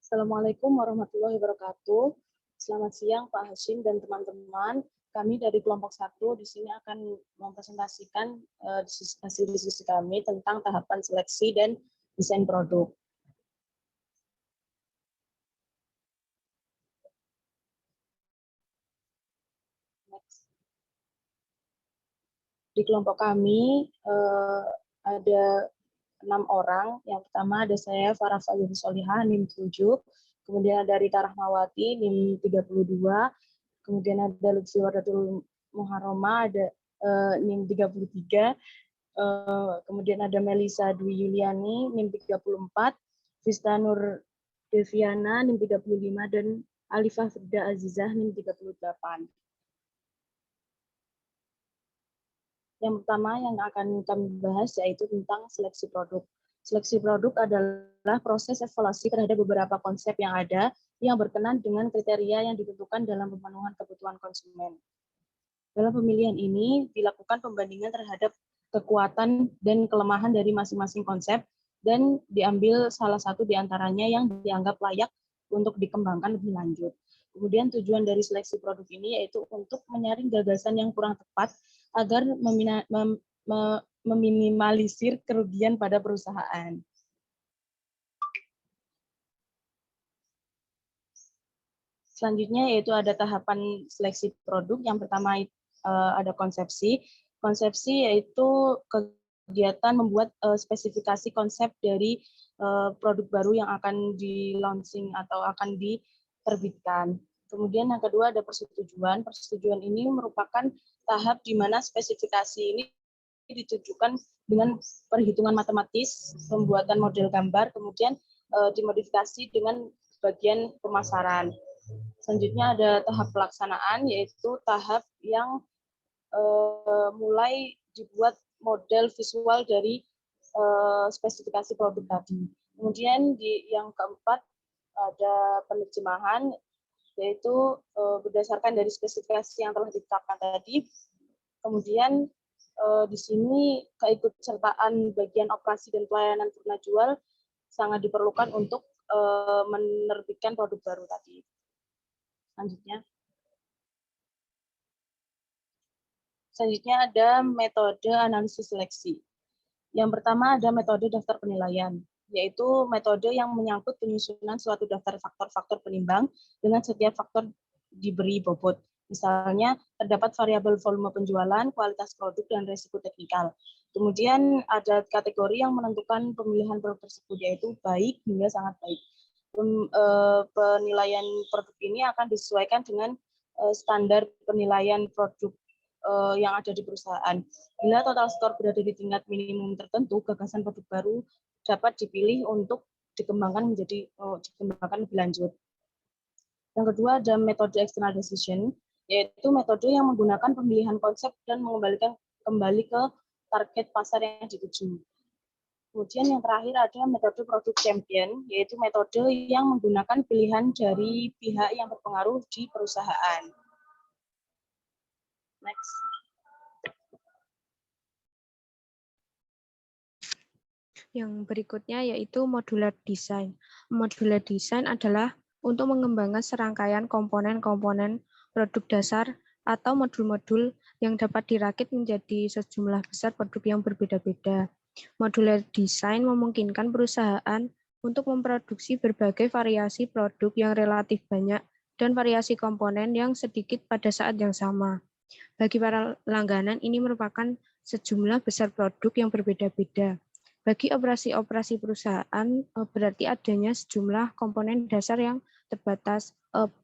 Assalamualaikum warahmatullahi wabarakatuh. Selamat siang Pak Hashim dan teman-teman. Kami dari kelompok 1 di sini akan mempresentasikan hasil diskusi kami tentang tahapan seleksi dan desain produk. Di kelompok kami ada 6 orang. Yang pertama ada saya, Farah Fayun Solihah, NIM 7. Kemudian ada Rita Rahmawati, NIM 32. Kemudian ada Lutfi Wardatul Muharroma, ada NIM 33. Kemudian ada Melisa Dwi Yuliani, NIM 34. Vista Nur Deviana, NIM 35. Dan Alifah Firda Azizah, NIM 38. Yang pertama yang akan kami bahas yaitu tentang seleksi produk. Seleksi produk adalah proses evaluasi terhadap beberapa konsep yang ada yang berkenan dengan kriteria yang ditentukan dalam pemenuhan kebutuhan konsumen. Dalam pemilihan ini dilakukan pembandingan terhadap kekuatan dan kelemahan dari masing-masing konsep dan diambil salah satu di antaranya yang dianggap layak untuk dikembangkan lebih lanjut. Kemudian tujuan dari seleksi produk ini yaitu untuk menyaring gagasan yang kurang tepat agar meminimalisir kerugian pada perusahaan. Selanjutnya yaitu ada tahapan seleksi produk. Yang pertama ada konsepsi. Konsepsi yaitu kegiatan membuat spesifikasi konsep dari produk baru yang akan di-launching atau akan diterbitkan. Kemudian yang kedua ada persetujuan. Persetujuan ini merupakan tahap di mana spesifikasi ini ditujukan dengan perhitungan matematis, pembuatan model gambar, kemudian dimodifikasi dengan bagian pemasaran. Selanjutnya ada tahap pelaksanaan, yaitu tahap yang mulai dibuat model visual dari spesifikasi produk tadi. Kemudian yang keempat ada penerjemahan, yaitu berdasarkan dari spesifikasi yang telah ditetapkan tadi. Kemudian di sini keikutsertaan bagian operasi dan pelayanan purna jual sangat diperlukan untuk menerbitkan produk baru tadi. Selanjutnya ada metode analisis seleksi. Yang pertama ada metode daftar penilaian, yaitu metode yang menyangkut penyusunan suatu daftar faktor-faktor penimbang dengan setiap faktor diberi bobot. Misalnya, terdapat variabel volume penjualan, kualitas produk, dan risiko teknikal. Kemudian ada kategori yang menentukan pemilihan produk tersebut, yaitu baik hingga sangat baik. Penilaian produk ini akan disesuaikan dengan standar penilaian produk yang ada di perusahaan. Bila total skor berada di tingkat minimum tertentu, gagasan produk baru dapat dipilih untuk dikembangkan lebih lanjut. Yang kedua ada metode external decision, yaitu metode yang menggunakan pemilihan konsep dan mengembalikan kembali ke target pasar yang dituju. Kemudian yang terakhir ada metode produk champion, yaitu metode yang menggunakan pilihan dari pihak yang berpengaruh di perusahaan. Next. Yang berikutnya yaitu modular design. Modular design adalah untuk mengembangkan serangkaian komponen-komponen produk dasar atau modul-modul yang dapat dirakit menjadi sejumlah besar produk yang berbeda-beda. Modular design memungkinkan perusahaan untuk memproduksi berbagai variasi produk yang relatif banyak dan variasi komponen yang sedikit pada saat yang sama. Bagi para langganan, ini merupakan sejumlah besar produk yang berbeda-beda. Bagi operasi-operasi perusahaan, berarti adanya sejumlah komponen dasar yang terbatas.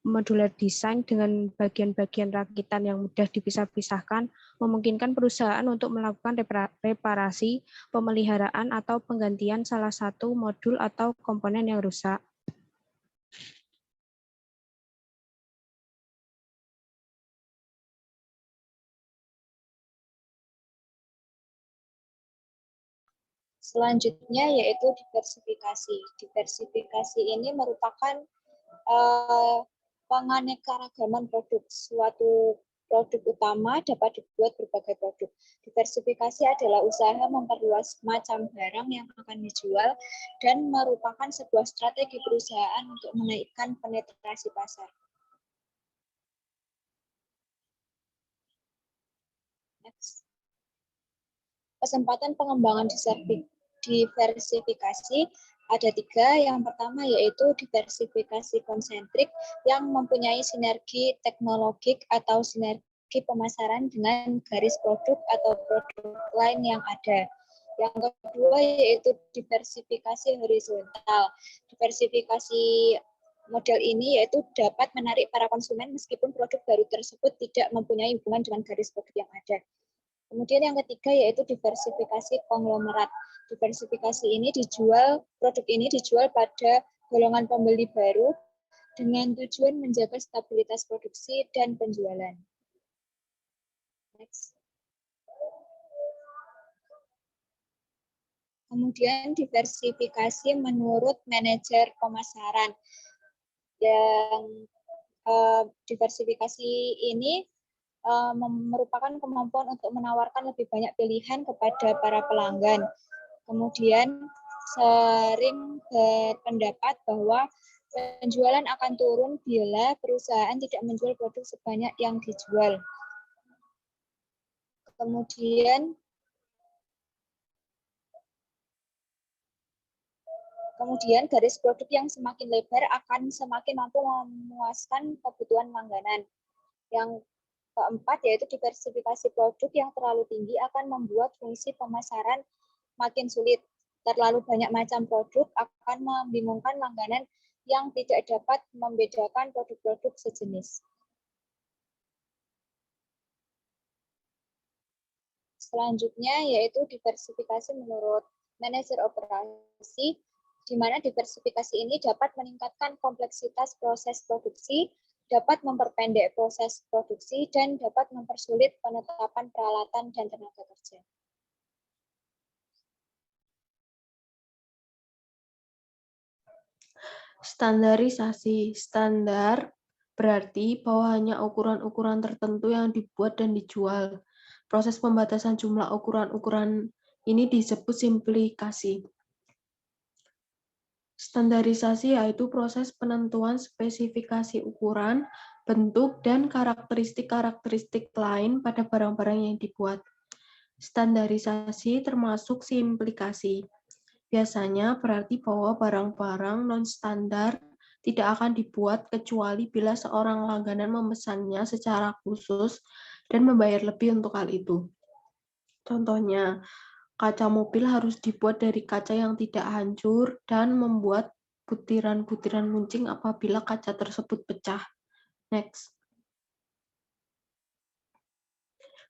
Modular design dengan bagian-bagian rakitan yang mudah dipisah-pisahkan memungkinkan perusahaan untuk melakukan reparasi, pemeliharaan, atau penggantian salah satu modul atau komponen yang rusak. Selanjutnya yaitu diversifikasi. Diversifikasi ini merupakan penganekaragaman produk. Suatu produk utama dapat dibuat berbagai produk. Diversifikasi adalah usaha memperluas macam barang yang akan dijual dan merupakan sebuah strategi perusahaan untuk menaikkan penetrasi pasar. Next. Kesempatan pengembangan diversifikasi ada 3. Yang pertama yaitu diversifikasi konsentrik yang mempunyai sinergi teknologik atau sinergi pemasaran dengan garis produk atau produk lain yang ada. Yang kedua yaitu diversifikasi horizontal. Diversifikasi model ini yaitu dapat menarik para konsumen meskipun produk baru tersebut tidak mempunyai hubungan dengan garis produk yang ada. Kemudian yang ketiga yaitu diversifikasi konglomerat. Diversifikasi ini produk ini dijual pada golongan pembeli baru dengan tujuan menjaga stabilitas produksi dan penjualan. Next. Kemudian diversifikasi menurut manajer pemasaran. Yang diversifikasi ini merupakan kemampuan untuk menawarkan lebih banyak pilihan kepada para pelanggan. Kemudian sering berpendapat bahwa penjualan akan turun bila perusahaan tidak menjual produk sebanyak yang dijual. Kemudian garis produk yang semakin lebar akan semakin mampu memuaskan kebutuhan langganan. Yang keempat yaitu diversifikasi produk yang terlalu tinggi akan membuat fungsi pemasaran makin sulit. Terlalu banyak macam produk akan membingungkan langganan yang tidak dapat membedakan produk-produk sejenis. Selanjutnya yaitu diversifikasi menurut manajer operasi, di mana diversifikasi ini dapat meningkatkan kompleksitas proses produksi, dapat memperpendek proses produksi, dan dapat mempersulit penetapan peralatan dan tenaga kerja. Standarisasi. Standar berarti bahwa hanya ukuran-ukuran tertentu yang dibuat dan dijual. Proses pembatasan jumlah ukuran-ukuran ini disebut simplikasi. Standarisasi yaitu proses penentuan spesifikasi ukuran, bentuk, dan karakteristik-karakteristik lain pada barang-barang yang dibuat. Standarisasi termasuk simplikasi. Biasanya berarti bahwa barang-barang non-standar tidak akan dibuat kecuali bila seorang langganan memesannya secara khusus dan membayar lebih untuk hal itu. Contohnya, kaca mobil harus dibuat dari kaca yang tidak hancur dan membuat butiran-butiran runcing apabila kaca tersebut pecah. Next.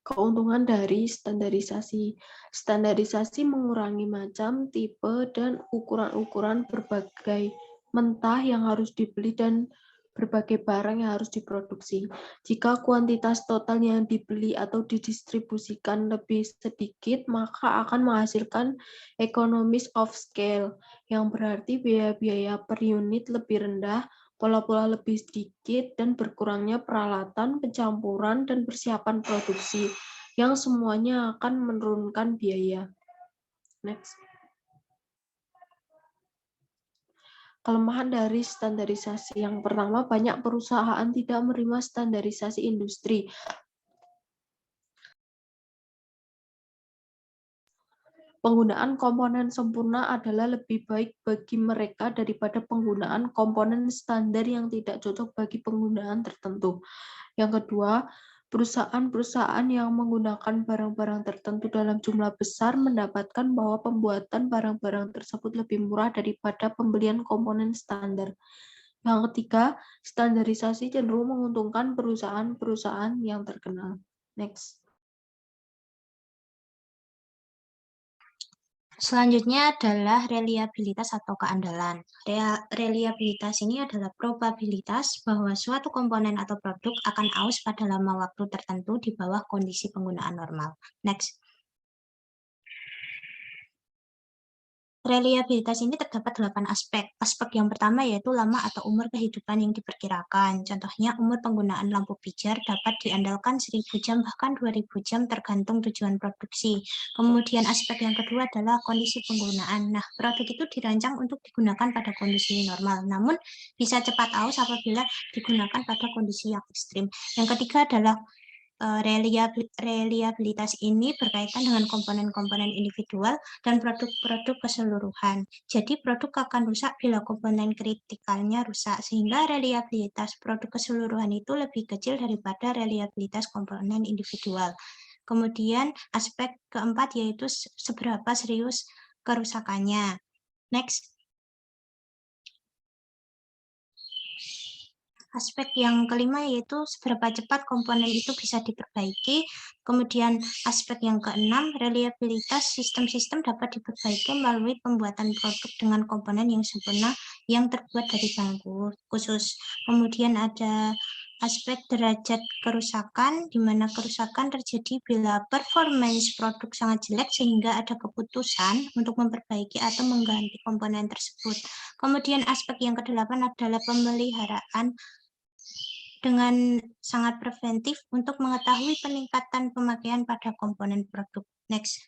Keuntungan dari standarisasi. Standarisasi mengurangi macam, tipe, dan ukuran-ukuran berbagai mentah yang harus dibeli dan berbagai barang yang harus diproduksi. Jika kuantitas total yang dibeli atau didistribusikan lebih sedikit, maka akan menghasilkan economies of scale, yang berarti biaya-biaya per unit lebih rendah, pola-pola lebih sedikit, dan berkurangnya peralatan, pencampuran, dan persiapan produksi, yang semuanya akan menurunkan biaya. Next. Kelemahan dari standarisasi. Yang pertama, banyak perusahaan tidak menerima standarisasi industri. Penggunaan komponen sempurna adalah lebih baik bagi mereka daripada penggunaan komponen standar yang tidak cocok bagi penggunaan tertentu. Yang kedua, perusahaan-perusahaan yang menggunakan barang-barang tertentu dalam jumlah besar mendapatkan bahwa pembuatan barang-barang tersebut lebih murah daripada pembelian komponen standar. Yang ketiga, standarisasi cenderung menguntungkan perusahaan-perusahaan yang terkenal. Next. Selanjutnya adalah reliabilitas atau keandalan. Reliabilitas ini adalah probabilitas bahwa suatu komponen atau produk akan aus pada lama waktu tertentu di bawah kondisi penggunaan normal. Next. reliabilitas ini terdapat 8 aspek. Aspek yang pertama yaitu lama atau umur kehidupan yang diperkirakan. Contohnya, umur penggunaan lampu pijar dapat diandalkan 1000 jam bahkan 2000 jam tergantung tujuan produksi. Kemudian aspek yang kedua adalah kondisi penggunaan. Nah, produk itu dirancang untuk digunakan pada kondisi normal, namun bisa cepat aus apabila digunakan pada kondisi yang ekstrim. Yang ketiga adalah reliabilitas ini berkaitan dengan komponen-komponen individual dan produk-produk keseluruhan. Jadi produk akan rusak bila komponen kritikalnya rusak, sehingga reliabilitas produk keseluruhan itu lebih kecil daripada reliabilitas komponen individual. Kemudian aspek keempat yaitu seberapa serius kerusakannya. Next. Aspek yang kelima yaitu seberapa cepat komponen itu bisa diperbaiki. Kemudian aspek yang keenam, reliabilitas sistem-sistem dapat diperbaiki melalui pembuatan produk dengan komponen yang sempurna yang terbuat dari bahan khusus. Kemudian ada aspek derajat kerusakan, di mana kerusakan terjadi bila performance produk sangat jelek sehingga ada keputusan untuk memperbaiki atau mengganti komponen tersebut. Kemudian aspek yang kedelapan adalah pemeliharaan dengan sangat preventif untuk mengetahui peningkatan pemakaian pada komponen produk. Next.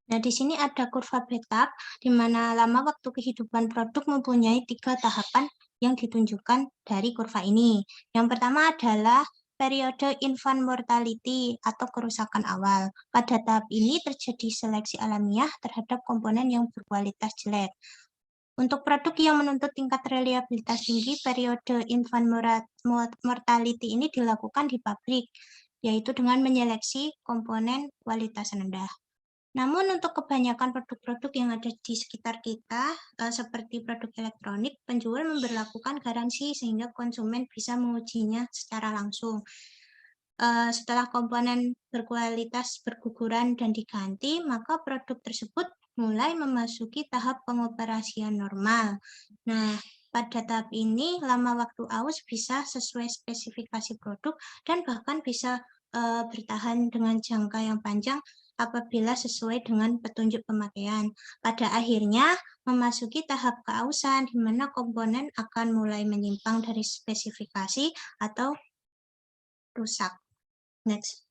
Nah, di sini ada kurva Betapp, di mana lama waktu kehidupan produk mempunyai 3 tahapan yang ditunjukkan dari kurva ini. Yang pertama adalah periode infant mortality atau kerusakan awal. Pada tahap ini terjadi seleksi alamiah terhadap komponen yang berkualitas jelek. Untuk produk yang menuntut tingkat reliabilitas tinggi, periode infant mortality ini dilakukan di pabrik, yaitu dengan menyeleksi komponen kualitas rendah. Namun untuk kebanyakan produk-produk yang ada di sekitar kita, seperti produk elektronik, penjual memberlakukan garansi sehingga konsumen bisa mengujinya secara langsung. Setelah komponen berkualitas berguguran dan diganti, maka produk tersebut mulai memasuki tahap pengoperasian normal. Nah, pada tahap ini lama waktu aus bisa sesuai spesifikasi produk dan bahkan bisa bertahan dengan jangka yang panjang apabila sesuai dengan petunjuk pemakaian. Pada akhirnya memasuki tahap keausan di mana komponen akan mulai menyimpang dari spesifikasi atau rusak. Next.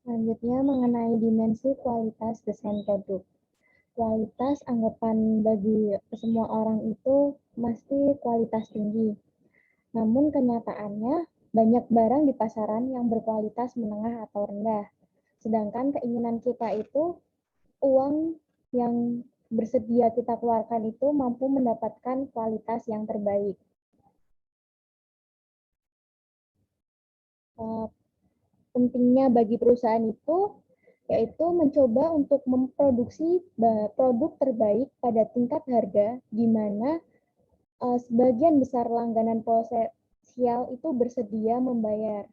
Selanjutnya mengenai dimensi kualitas desain produk. Kualitas anggapan bagi semua orang itu mesti kualitas tinggi. Namun kenyataannya banyak barang di pasaran yang berkualitas menengah atau rendah. Sedangkan keinginan kita itu uang yang bersedia kita keluarkan itu mampu mendapatkan kualitas yang terbaik. Pentingnya bagi perusahaan itu yaitu mencoba untuk memproduksi produk terbaik pada tingkat harga di mana sebagian besar langganan potensial itu bersedia membayar.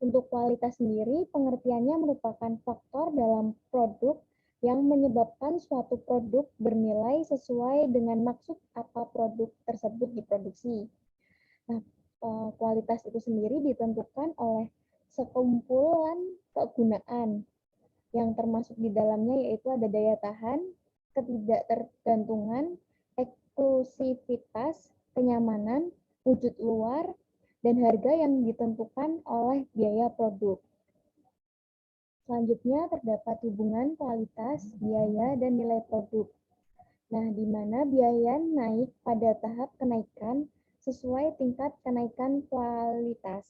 Untuk kualitas sendiri, pengertiannya merupakan faktor dalam produk yang menyebabkan suatu produk bernilai sesuai dengan maksud apa produk tersebut diproduksi. Nah, kualitas itu sendiri ditentukan oleh sekumpulan kegunaan yang termasuk di dalamnya yaitu ada daya tahan, ketidaktergantungan, eksklusivitas, kenyamanan, wujud luar, dan harga yang ditentukan oleh biaya produk. Selanjutnya terdapat hubungan kualitas, biaya, dan nilai produk. Nah, di mana biaya naik pada tahap kenaikan sesuai tingkat kenaikan kualitas.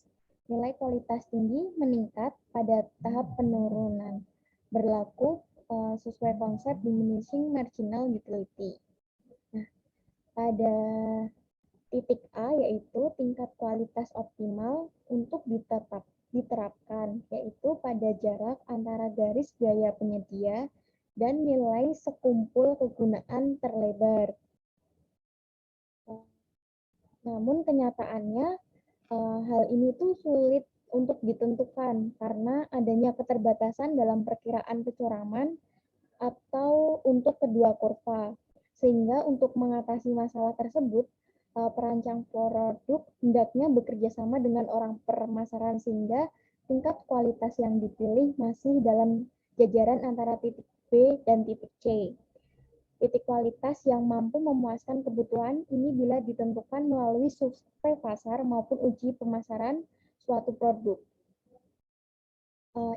Nilai kualitas tinggi meningkat pada tahap penurunan. Berlaku sesuai konsep diminishing marginal utility. Nah, pada titik A yaitu tingkat kualitas optimal untuk diterapkan, yaitu pada jarak antara garis biaya penyedia dan nilai sekumpul kegunaan terlebar. Namun kenyataannya hal ini tuh sulit untuk ditentukan karena adanya keterbatasan dalam perkiraan kecuraman atau untuk kedua kurva. Sehingga untuk mengatasi masalah tersebut, perancang produk hendaknya bekerja sama dengan orang pemasaran sehingga tingkat kualitas yang dipilih masih dalam jajaran antara titik B dan titik C. Titik kualitas yang mampu memuaskan kebutuhan ini bila ditentukan melalui survei pasar maupun uji pemasaran suatu produk.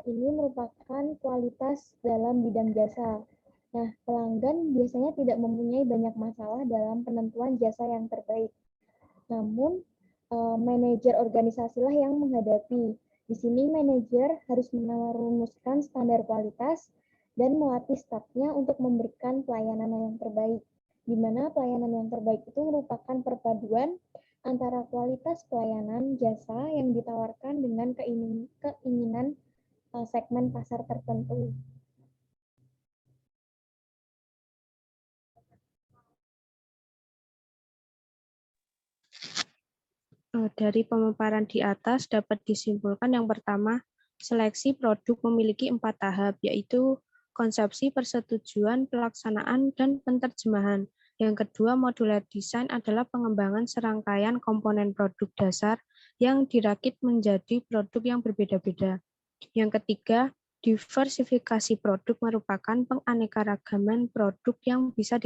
Ini merupakan kualitas dalam bidang jasa. Nah, pelanggan biasanya tidak mempunyai banyak masalah dalam penentuan jasa yang terbaik. Namun, manajer organisasilah yang menghadapi. Di sini manajer harus merumuskan standar kualitas dan melatih stafnya untuk memberikan pelayanan yang terbaik. Di mana pelayanan yang terbaik itu merupakan perpaduan antara kualitas pelayanan jasa yang ditawarkan dengan keinginan segmen pasar tertentu. Dari pemaparan di atas dapat disimpulkan yang pertama, seleksi produk memiliki 4 tahap, yaitu konsepsi, persetujuan, pelaksanaan, dan penerjemahan. Yang kedua, modular design adalah pengembangan serangkaian komponen produk dasar yang dirakit menjadi produk yang berbeda-beda. Yang ketiga, diversifikasi produk merupakan penganekaragaman produk yang bisa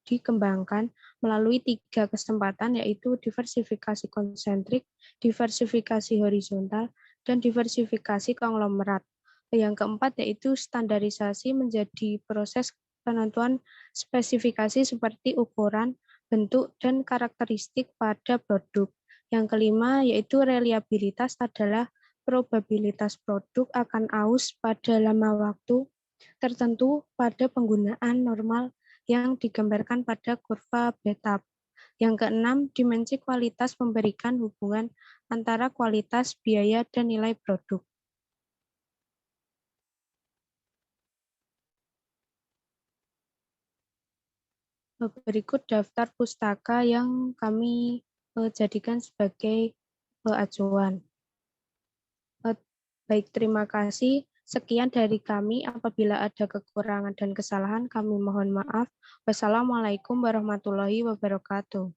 dikembangkan melalui 3 kesempatan, yaitu diversifikasi konsentrik, diversifikasi horizontal, dan diversifikasi konglomerat. Yang keempat yaitu standarisasi menjadi proses penentuan spesifikasi seperti ukuran, bentuk, dan karakteristik pada produk. Yang kelima yaitu reliabilitas adalah probabilitas produk akan aus pada lama waktu tertentu pada penggunaan normal yang digambarkan pada kurva beta. Yang keenam, dimensi kualitas memberikan hubungan antara kualitas, biaya, dan nilai produk. Berikut daftar pustaka yang kami jadikan sebagai acuan. Baik, terima kasih. Sekian dari kami. Apabila ada kekurangan dan kesalahan, kami mohon maaf. Wassalamualaikum warahmatullahi wabarakatuh.